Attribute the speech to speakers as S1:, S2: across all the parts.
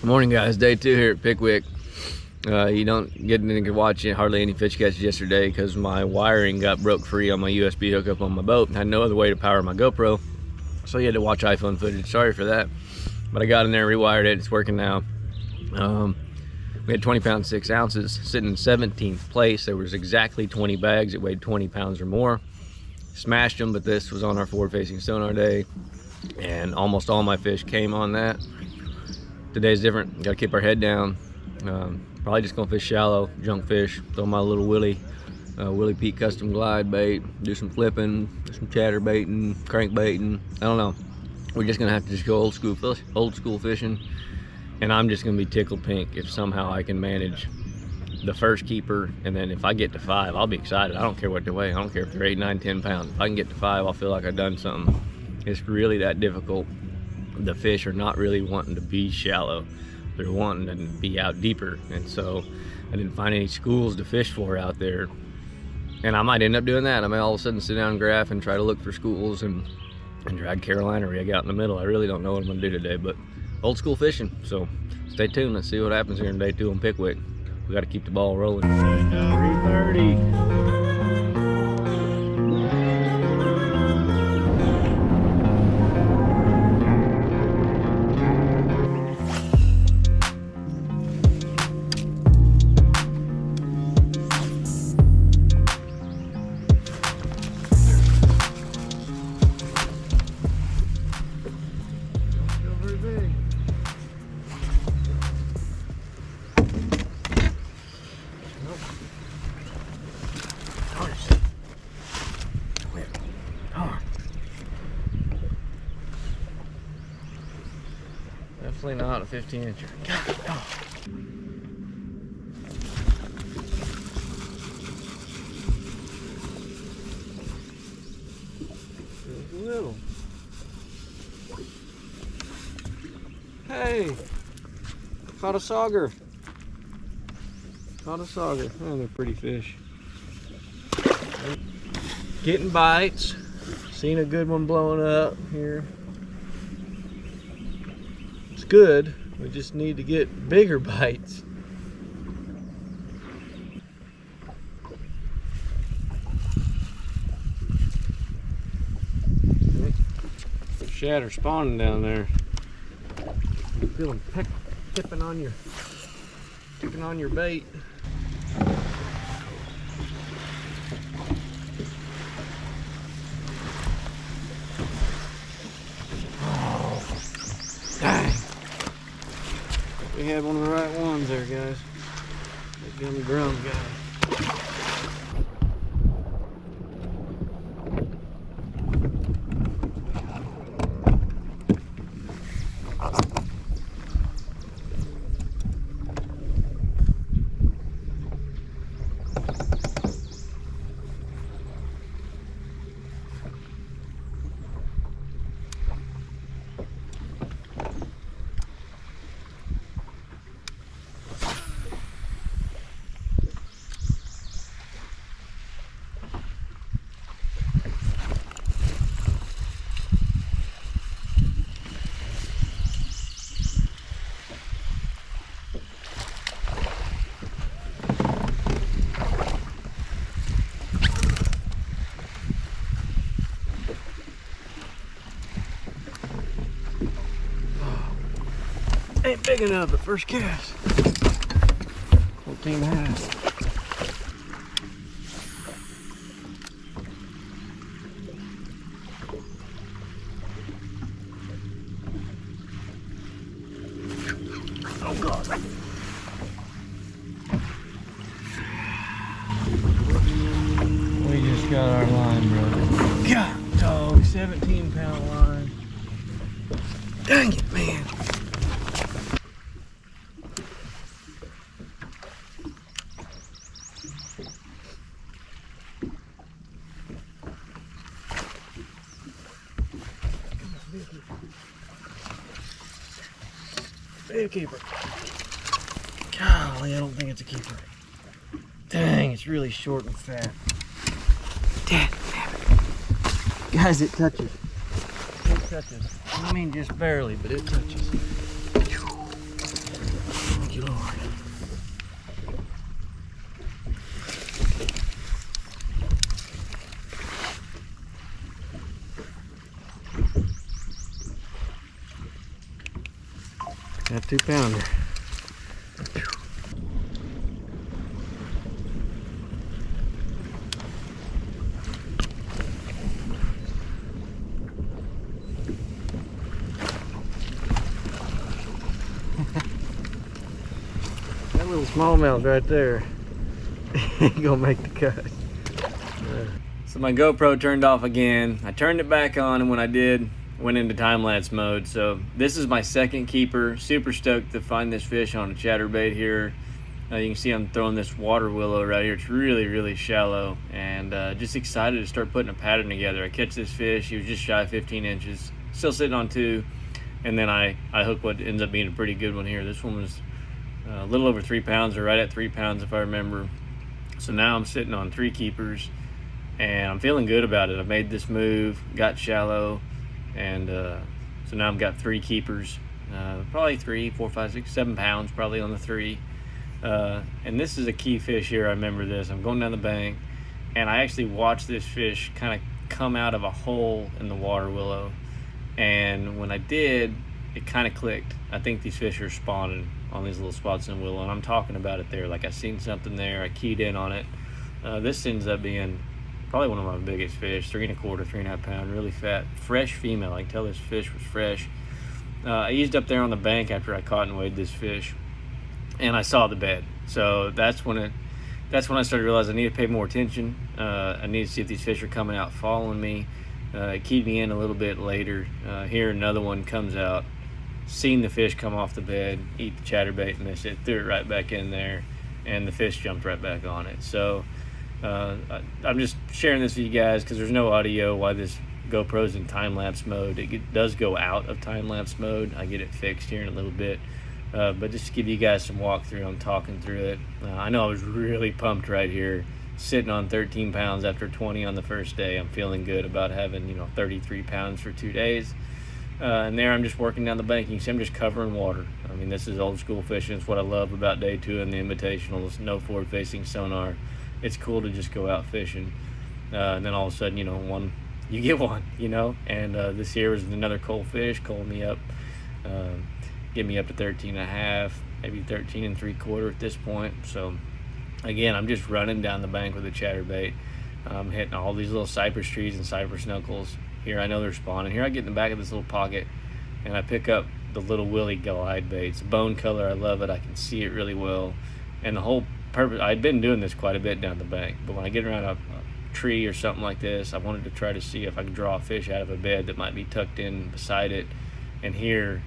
S1: Morning guys, day 2 here at Pickwick. You don't get to watch hardly any fish catches yesterday because my wiring got broke free on my USB hookup on my boat. I had no other way to power my GoPro, so you had to watch iPhone footage. Sorry for that, but I got in there, rewired it, it's working now. We had 20 pounds 6 ounces sitting in 17th place. There was exactly 20 bags that weighed 20 pounds or more. Smashed them, but this was on our forward facing sonar day and almost all my fish came on that. Today's different. Got to keep our head down. Probably just gonna fish shallow, junk fish, throw my little Willie Pete custom glide bait, do some flipping, do some chatterbaiting, crankbaiting. I don't know. We're just gonna have to just go old school fishing, and I'm just gonna be tickled pink if somehow I can manage the first keeper, and then if I get to 5, I'll be excited. I don't care what they weigh. I don't care if they're 8, 9, 10 pounds. If I can get to 5, I'll feel like I've done something. It's really that difficult. The fish are not really wanting to be shallow. They're wanting to be out deeper, and so I didn't find any schools to fish for out there, and I might end up doing that. I may all of a sudden sit down and graph and try to look for schools and drag Carolina rig out in the middle. I really don't know what I'm gonna do today, but old school fishing. So stay tuned. Let's see what happens here in day 2 on Pickwick. We got to keep the ball rolling. 3:30. Definitely not a 15-incher. Oh. It's little. Hey, caught a sauger. Caught a sauger. Oh, they're pretty fish. Getting bites. Seen a good one blowing up here. Good, we just need to get bigger bites. Shad are spawning down there. You feel them tipping on your bait. We had one of the right ones there, guys. That gummy drum guy. Ain't big enough at first cast. 14.5. Oh God. We just got our line, brother. God, dog, 17-pound line. Dang it, man. Big keeper. Golly, I don't think it's a keeper. Dang, it's really short and fat. Damn it. Guys, it touches. It touches. I mean, just barely, but it touches. you, Lord. Got 2-pounder. That little smallmouth right there ain't gonna make the cut. So my GoPro turned off again. I turned it back on, and when I did, went into time-lapse mode. So this is my second keeper. Super stoked to find this fish on a chatterbait here. You can see I'm throwing this water willow right here. It's really, really shallow, and just excited to start putting a pattern together. I catch this fish. He was just shy of 15 inches, still sitting on 2, and then I hook what ends up being a pretty good one here. This one was a little over 3 pounds, or right at 3 pounds if I remember. So now I'm sitting on 3 keepers, and I'm feeling good about it. I made this move, got shallow, and so now I've got 3 keepers, probably 3, 4, 5, 6, 7 pounds probably on the 3. And this is a key fish here. I remember this. I'm going down the bank, and I actually watched this fish kind of come out of a hole in the water willow, and when I did, it kind of clicked. I think these fish are spawning on these little spots in the willow, and I'm talking about it there. Like, I seen something there, I keyed in on it. This ends up being probably one of my biggest fish, 3 1/4, 3 1/2 pound, really fat, fresh female. I can tell this fish was fresh. I eased up there on the bank after I caught and weighed this fish, and I saw the bed. So that's when I started realizing I need to pay more attention. I need to see if these fish are coming out following me. It keyed me in a little bit later. Here another one comes out, seen the fish come off the bed, eat the chatterbait, miss it, threw it right back in there, and the fish jumped right back on it. So I'm just sharing this with you guys because there's no audio while this GoPro's in time-lapse mode. It does go out of time-lapse mode. I get it fixed here in a little bit, but just to give you guys some walkthrough, I'm talking through it. I know I was really pumped right here, sitting on 13 pounds after 20 on the first day. I'm feeling good about having 33 pounds for 2 days. And there I'm just working down the bank. You can see I'm just covering water. I mean, this is old school fishing. It's what I love about day 2 in the Invitationals. No forward facing sonar. It's cool to just go out fishing. And then all of a sudden, you get one, and this here was another cold fish, cold me up, get me up to 13.5, maybe 13 3/4 at this point. So again, I'm just running down the bank with a chatterbait. I'm hitting all these little cypress trees and cypress knuckles. Here I know they're spawning. Here I get in the back of this little pocket, and I pick up the little willy glide bait. It's a bone color. I love it. I can see it really well. And the whole purpose, I'd been doing this quite a bit down the bank, but when I get around a tree or something like this, I wanted to try to see if I could draw a fish out of a bed that might be tucked in beside it. And here,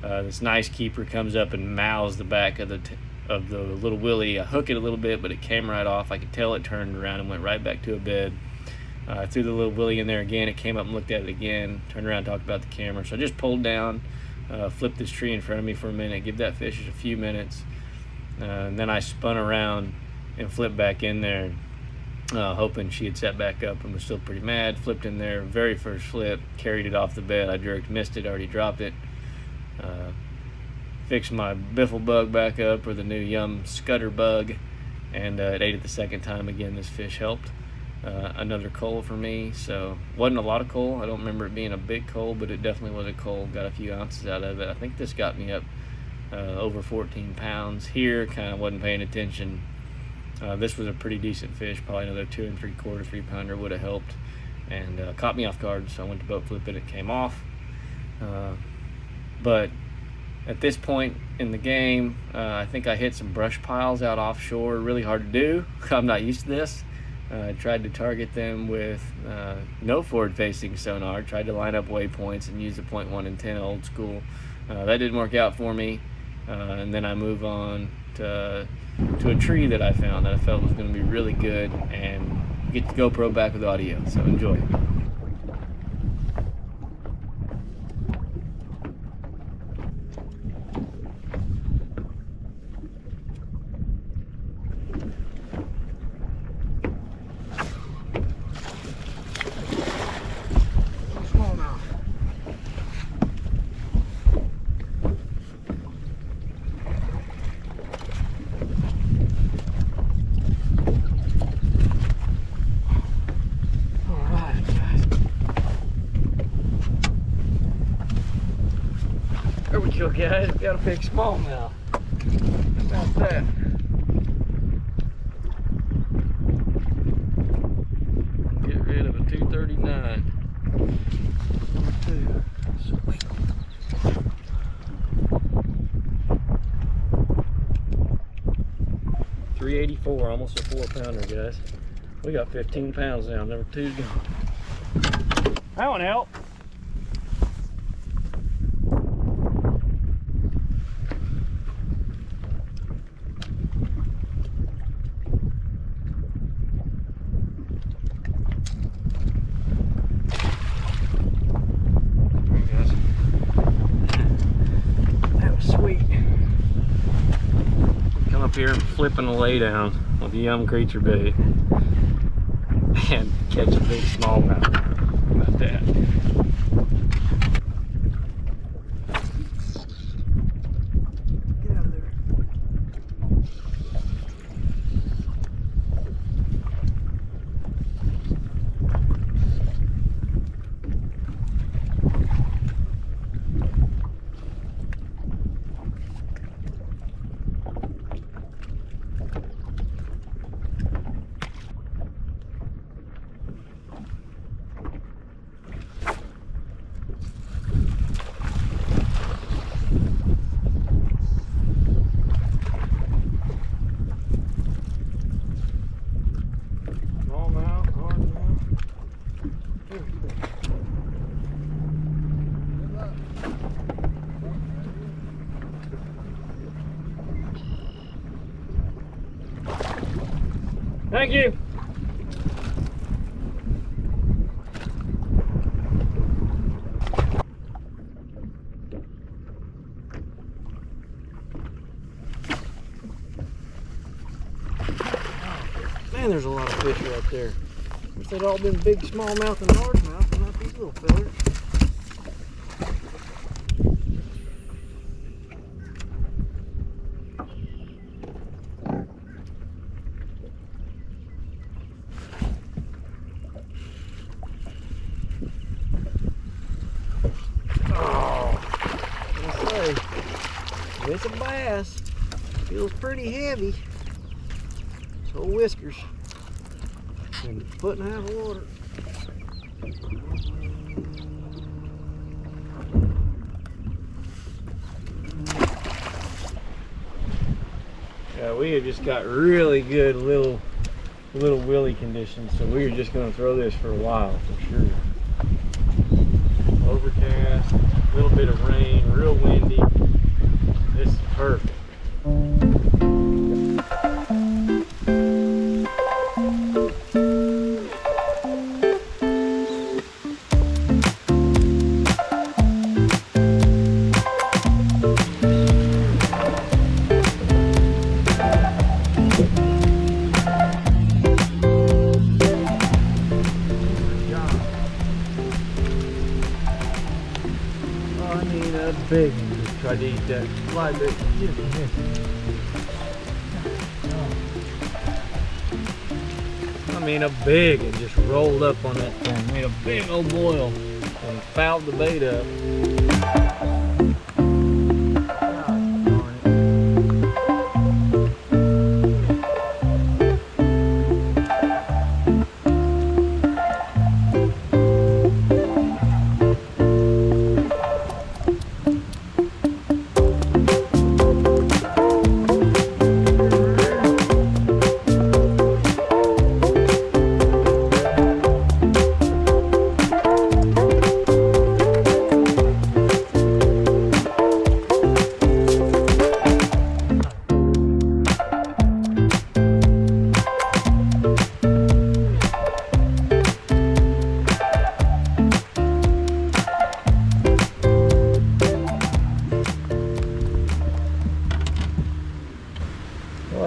S1: this nice keeper comes up and mouths the back of the little willy. I hook it a little bit, but it came right off. I could tell it turned around and went right back to a bed. I threw the little willy in there again. It came up and looked at it again, turned around and talked about the camera. So I just pulled down, flipped this tree in front of me for a minute, give that fish just a few minutes, and then I spun around and flipped back in there, hoping she had set back up and was still pretty mad. Flipped in there, very first flip, carried it off the bed. I jerked, missed it, already dropped it. Fixed my biffle bug back up, or the new Yum Scutter bug, and it ate it the second time. Again, this fish helped. Another coal for me, so wasn't a lot of coal. I don't remember it being a big coal, but it definitely was a coal. Got a few ounces out of it. I think this got me up over 14 pounds. Here, kind of wasn't paying attention. This was a pretty decent fish, probably another 2 3/4, 3 pounder would have helped, and caught me off guard. So I went to boat flip it. It came off, but at this point in the game, I think I hit some brush piles out offshore. Really hard to do. I'm not used to this. I tried to target them with no forward-facing sonar. Tried to line up waypoints and use the 0.1 antenna, old school. That didn't work out for me. And then I move on to a tree that I found that I felt was going to be really good, and get the GoPro back with audio. So enjoy. There we go, guys. We got a big smallmouth. How about that? Get rid of a 239. Number 2. Sweet. $3.84, almost a 4-pounder, guys. We got 15 pounds now. Number 2's gone. That one help. Here and flipping a lay down with a young creature bait and catch a big smallmouth. How about that? Get out of there. Thank you. Man, there's a lot of fish right there. If they'd all been big smallmouth and largemouth, and not these little fellers. It's a bass. Feels pretty heavy. So whiskers. And a 1.5 foot of water. Yeah, we have just got really good little willy conditions, so we're just going to throw this for a while for sure. Overcast, a little bit of rain, real windy. This is perfect. Oh, I need a big one. Tried to eat that fly bait. I mean, a big and just rolled up on that thing. Made a big old boil and fouled the bait up.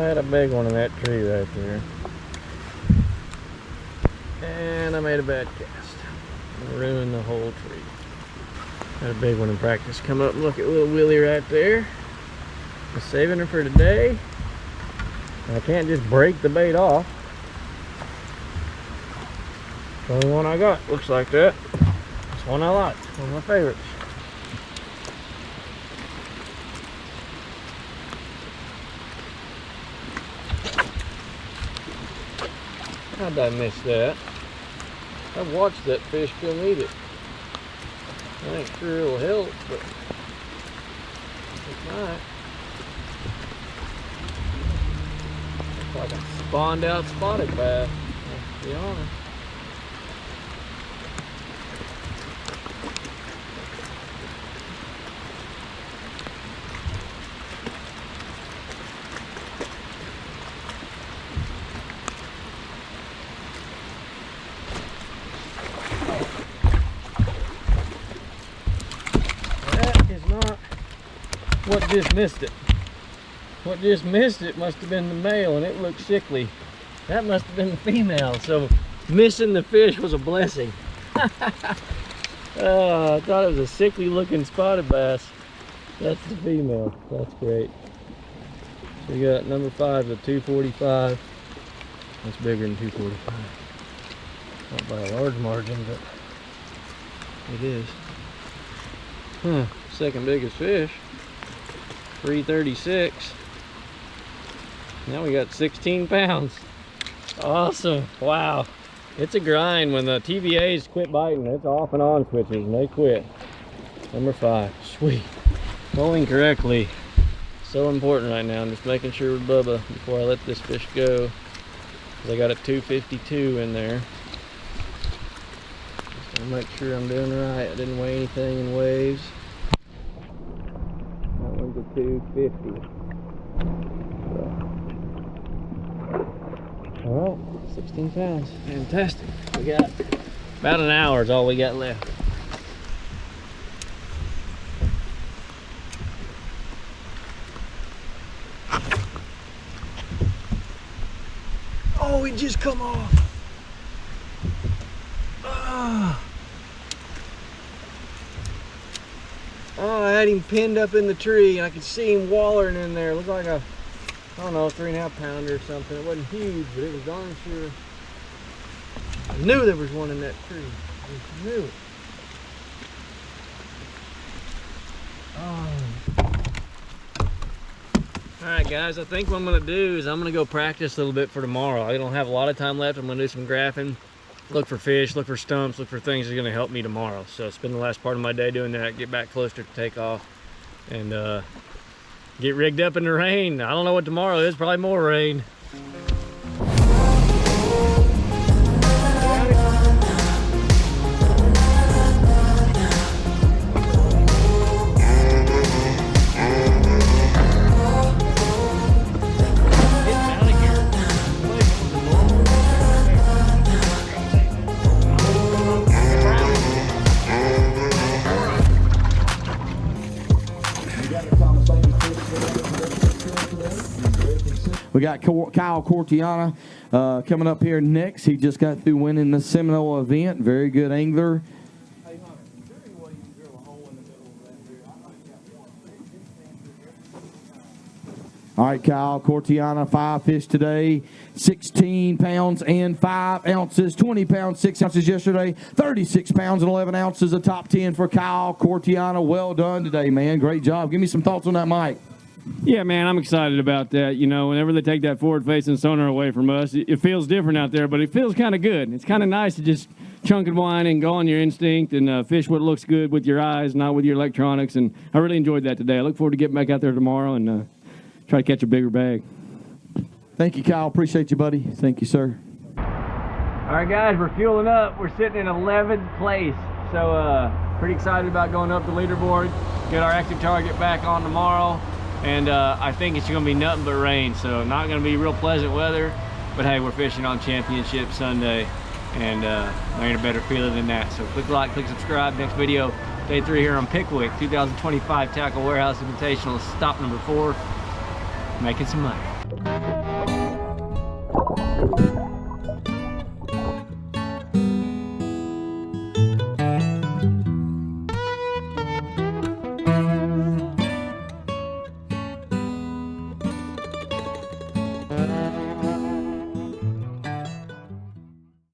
S1: A big one in that tree right there, and I made a bad cast and ruined the whole tree. Got a big one in practice. Come up and look at little Willie right there. I'm saving her for today. I can't just break the bait off. The only one I got looks like that. It's one I like. One of my favorites. How'd I miss that? I watched that fish come eat it. I ain't sure it'll help, but it might. Looks like a spawned out spotted bass, to be honest. What just missed it? What just missed it must have been the male, and it looked sickly. That must have been the female, so missing the fish was a blessing. I thought it was a sickly looking spotted bass. That's the female. That's great. So we got number 5 at 245. That's bigger than 245. Not by a large margin, but it is. Huh, second biggest fish. 336. Now we got 16 pounds. Awesome. Wow. It's a grind when the TVAs quit biting. It's off and on switches and they quit. Number 5. Sweet. Pulling correctly. So important right now. I'm just making sure with Bubba before I let this fish go. I got a 252 in there. Just gonna make sure I'm doing right. I didn't weigh anything in waves. 250. All right, 16 pounds. Fantastic. We got about an hour is all we got left. Oh, it just come off. Oh, I had him pinned up in the tree and I could see him wallering in there. It looked like a, I don't know, 3.5 pounder or something. It wasn't huge, but it was darn sure. I knew there was one in that tree. I just knew it. Oh. Alright guys, I think what I'm going to do is I'm going to go practice a little bit for tomorrow. I don't have a lot of time left. I'm going to do some graphing. Look for fish, look for stumps, look for things that's going to help me tomorrow. So spend the last part of my day doing that, get back closer to takeoff, and get rigged up in the rain. I don't know what tomorrow is, probably more rain.
S2: We got Kyle Cortiana coming up here next. He just got through winning the Seminole event. Very good angler. All right, Kyle Cortiana, 5 fish today, 16 pounds and 5 ounces, 20 pounds, 6 ounces yesterday, 36 pounds and 11 ounces, a top 10 for Kyle Cortiana. Well done today, man. Great job. Give me some thoughts on that, Mike.
S3: Yeah, man, I'm excited about that. You know, whenever they take that forward-facing sonar away from us, it feels different out there, but it feels kind of good. It's kind of nice to just chunk and whine and go on your instinct and fish what looks good with your eyes, not with your electronics, and I really enjoyed that today. I look forward to getting back out there tomorrow and try to catch a bigger bag.
S2: Thank you, Kyle. Appreciate you, buddy. Thank you, sir.
S1: All right, guys, we're fueling up. We're sitting in 11th place, so pretty excited about going up the leaderboard, get our active target back on tomorrow. And I think it's going to be nothing but rain, so not going to be real pleasant weather. But hey, we're fishing on Championship Sunday, and there ain't a better feeling than that. So click like, click subscribe. Next video, day 3 here on Pickwick, 2025 Tackle Warehouse Invitationals, stop number 4, making some money.